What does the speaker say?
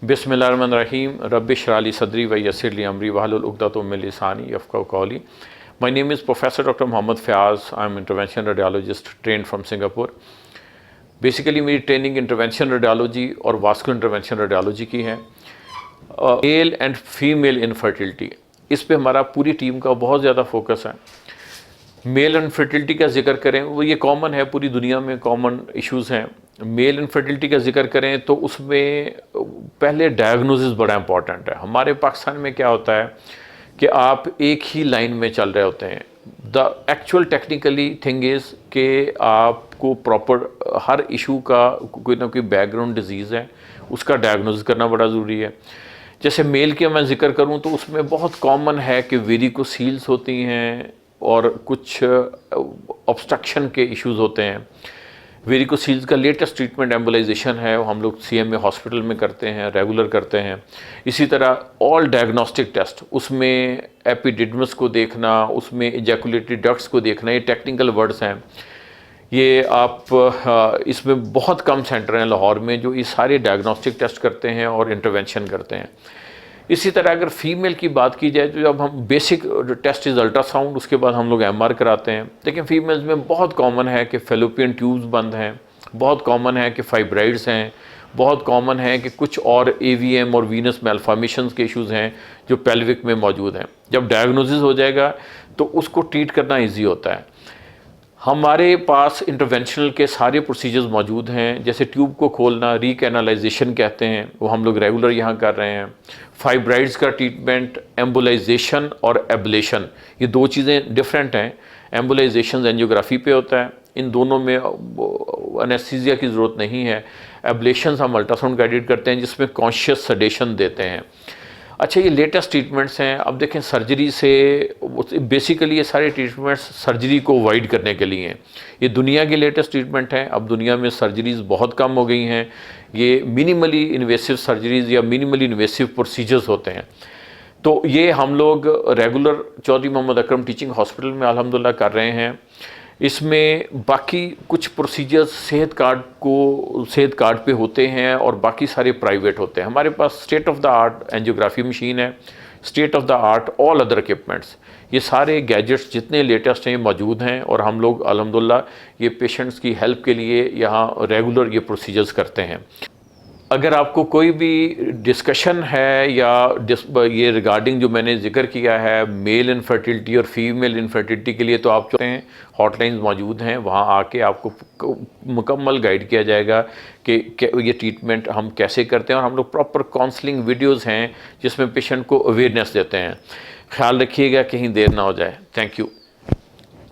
Bismillahirrahmanirrahim. Rabbi shrah li sadri wa yassir li amri wahlul uqdatum min lisani yafqahu qawli. My name is Professor Dr. Mohammad Fayaz. I'm an intervention radiologist trained from Singapore. Basically मेरी training intervention radiology और vascular intervention radiology की है। Male and female infertility, इस पे हमारा पूरी team का बहुत ज़्यादा फोकस है। मेल इनफर्टिलिटी का जिक्र करें, वो ये कॉमन है, पूरी दुनिया में कॉमन इश्यूज़ हैं। मेल इनफर्टिलिटी का जिक्र करें तो उसमें पहले डायग्नोसिस बड़ा इंपॉर्टेंट है। हमारे पाकिस्तान में क्या होता है कि आप एक ही लाइन में चल रहे होते हैं। The actual technically thing is कि आपको प्रॉपर हर इशू का कोई ना कोई बैकग्राउंड डिजीज़ है, उसका डायग्नोसिस करना बड़ा ज़रूरी है। जैसे मेल के मैं जिक्र करूं तो उसमें बहुत कॉमन है कि वेरिकोसील्स होती हैं और कुछ ऑब्स्ट्रक्शन के इश्यूज़ होते हैं। वेरिकोसील्स का लेटेस्ट ट्रीटमेंट एम्बोलाइजेशन है, वो हम लोग CMA हॉस्पिटल में करते हैं, रेगुलर करते हैं। इसी तरह ऑल डायग्नोस्टिक टेस्ट, उसमें एपिडिडमस को देखना, उसमें इजैकुलेटरी डक्ट्स को देखना, ये टेक्निकल वर्ड्स हैं। ये आप इसमें बहुत कम सेंटर हैं लाहौर में जो ये सारे डायग्नोस्टिक टेस्ट करते हैं और इंटरवेंशन करते हैं। इसी तरह अगर फीमेल की बात की जाए तो जब हम बेसिक टेस्ट इज़ अल्ट्रासाउंड, उसके बाद हम लोग MR कराते हैं। लेकिन फीमेल्स में बहुत कॉमन है कि फेलोपियन ट्यूब्स बंद हैं, बहुत कॉमन है कि फाइब्राइड्स हैं, बहुत कॉमन है कि कुछ और AVM और वीनस मेलफॉर्मेशंस के इश्यूज़ हैं जो पेल्विक में मौजूद हैं। जब डायग्नोसिस हो जाएगा तो उसको ट्रीट करना ईजी होता है। हमारे पास इंटरवेंशनल के सारे प्रोसीजर्स मौजूद हैं, जैसे ट्यूब को खोलना, रीकैनालाइजेशन कहते हैं, वो हम लोग रेगुलर यहाँ कर रहे हैं। फाइब्राइड्स का ट्रीटमेंट, एम्बोलाइजेशन और एब्लेशन, ये दो चीज़ें डिफरेंट हैं। एम्बोलाइजेशन एंजियोग्राफी पे होता है, इन दोनों में एनेस्थीसिया की ज़रूरत नहीं है। एब्लेशन हम अल्ट्रासाउंड गाइडेड करते हैं जिसमें कॉन्शियस सडेशन देते हैं। अच्छा, ये लेटेस्ट ट्रीटमेंट्स हैं। अब देखें, सर्जरी से बेसिकली ये सारे ट्रीटमेंट्स सर्जरी को अवॉइड करने के लिए हैं। ये दुनिया की लेटेस्ट ट्रीटमेंट हैं। अब दुनिया में सर्जरीज़ बहुत कम हो गई हैं। ये मिनिमली इन्वेसिव सर्जरीज़ या मिनिमली इन्वेसिव प्रोसीजर्स होते हैं। तो ये हम लोग regular Chaudhary Mohammad Akram teaching hospital में अल्हम्दुलिल्लाह कर रहे हैं। इसमें बाकी कुछ प्रोसीजर्स सेहत कार्ड पे होते हैं और बाकी सारे प्राइवेट होते हैं। हमारे पास state of the art angiography machine है, state of the art all other equipments, ये सारे गैजेट्स जितने लेटेस्ट हैं मौजूद हैं और हम लोग अल्हम्दुलिल्लाह ये पेशेंट्स की हेल्प के लिए यहाँ रेगुलर ये प्रोसीजर्स करते हैं। अगर आपको कोई भी डिस्कशन है या ये रिगार्डिंग जो मैंने जिक्र किया है मेल इनफर्टिलिटी और फीमेल इनफर्टिलिटी के लिए, तो आप चाहते हैं हॉटलाइंस मौजूद हैं, वहाँ आके आपको मुकम्मल गाइड किया जाएगा कि ये ट्रीटमेंट हम कैसे करते हैं। और हम लोग प्रॉपर काउंसलिंग वीडियोज़ हैं जिसमें पेशेंट को अवेयरनेस देते हैं। ख्याल रखिएगा कहीं देर ना हो जाए। Thank you.